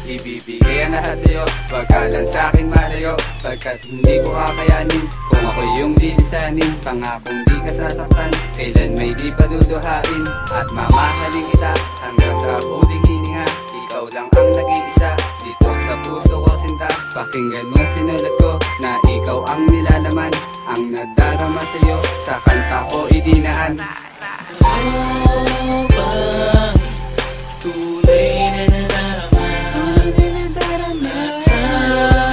ibibigay ang lahat sa'yo. Wag ka lang sa'kin malayo, pagkat hindi ko kakayanin kung ako yung lilisanin. Pangakong di ka sasaktan, kailan may di paduduhain. At mamahalin kita hanggang sa huling hininga. Ikaw lang ang nag-iisa dito sa puso ko sinta. Pakinggan mo sinulat ko na ikaw ang nilalaman. Ang nadarama sa'yo sa kanta ko idinaan. Ano bang tunay na nadarama at sa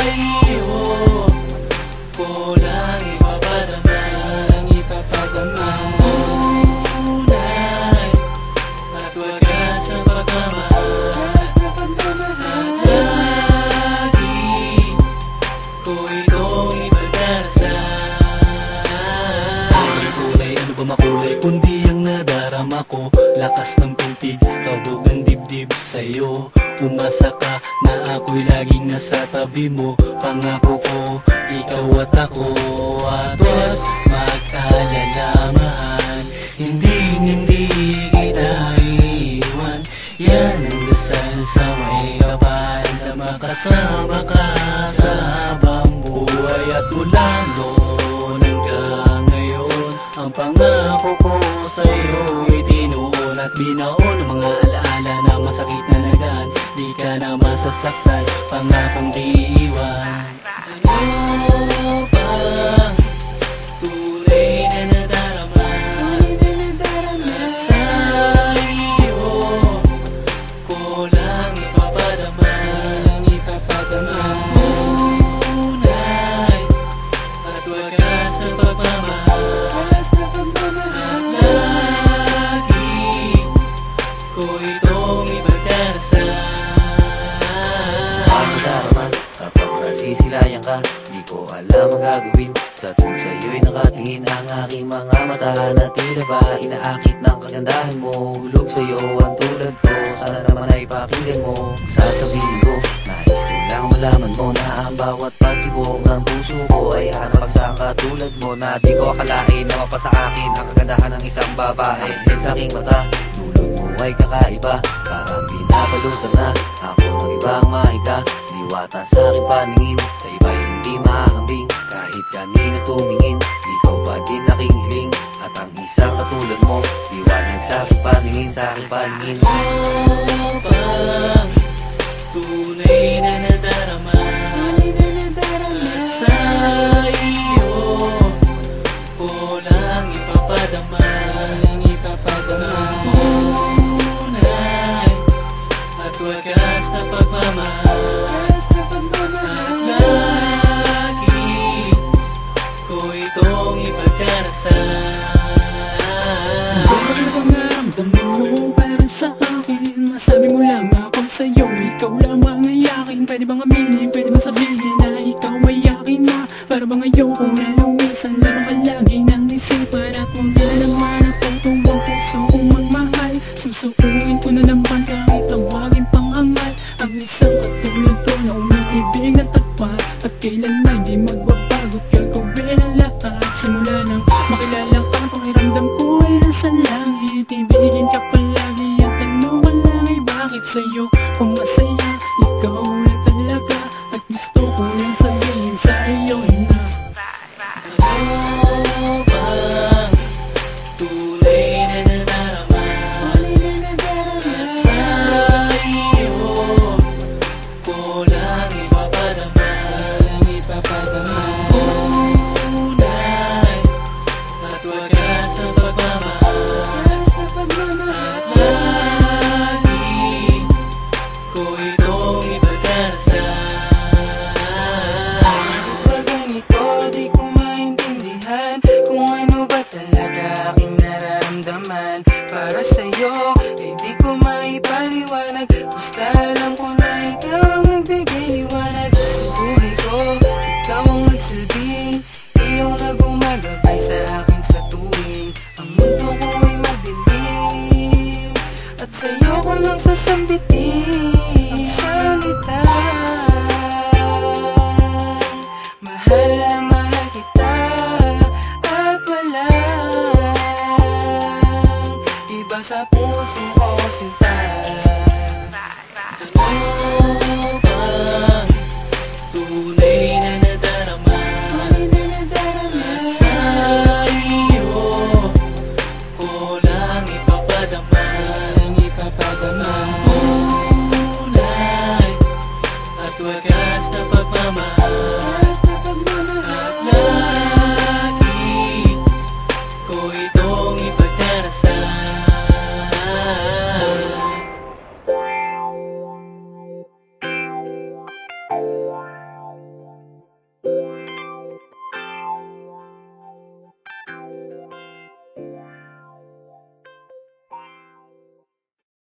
iyo ko lang ipapadama? Tunay at wagas na pagmamahal at lagi ko itong ipagdarasal. Kulay, ano ba makulay kundi ang nadarama ko? Lakas ng pintig, kabog ng dibdib sa'yo. Umasa ka na ako'y laging nasa tabi mo. Pangako ko, ikaw at ako. At huwag mag-alala, mahal, hindi kita iiwan. Yan ang dasal sa may kapal na makasama ka sa habang buhay. At mula noon hanggang ngayon, ang pangako ko sa'yo itinuon at binaon ang mga alaala na masakit na nagaan. Di ka na masasaktan, pangakong di iiwan. Ano bang tunay na nadarama at sa iyo ko lang ipapadama? Tunay at wagas na pagmamahal at lagi ko itong ipagdarasal. Ang nadarama kapag nasisilayan ka, di ko alam ang gagawin. Sa tuwing sa'yo'y nakatingin ang aking mga mata na tila ba inaakit ng kagandahan mo. Hulog sa'yo ang tulad ko, sana naman ay pakinggan mo. Sasabihin ko, nais ko lang malaman mo na ang bawat pagtibok ng puso ko ay hanap sa katulad mo. Na di ko akalain na mapasa akin ang kagandahan ng isang babae. Dahil sa aking mata, tulad mo ay kakaiba, parang pinapalutan na ako ng ibang maika. Diwata sa aking paningin, sa iba'y hindi mahambing. Kahit kanina tumingin, ikaw pa din aking hiling. At ang isang katulad mo, liwanag sa aking paningin, sa aking paningin. Ano bang tunay na nadarama at sa iyo ko lang ipapadama? Tunay at wagas na pagmamahal at lagi ko itong ipagdarasal. Ano bang naramdaman mo para sa akin? Masabi mo lang ako sa'yo, ikaw lamang ay akin. Pwede bang aminin, pwede bang sabihin na ikaw ay akin na? Para bang ayoko na lumisan, lamang ka lagi ng isipan. At mula naman natutuwang puso kong magmahal. Susukuin ko na naman kahit ang waging pangangal. Ang isang katulad ko na umiibig na tapat, at kailanman di magbabago, gagawin ang lahat. Simula nang makilala ka, pakiramdam ko ay nasa langit. Ibigin ka palagi, ang tanong ko lang ay bakit sa'yo kung masaya. Ikaw na talaga, at gusto ko lang sabihin sa iyo na Ano bang tunay na nadarama at sa iyo ko lang ipapadama? Tunay at wagas na pagmamahal at lagi ko ito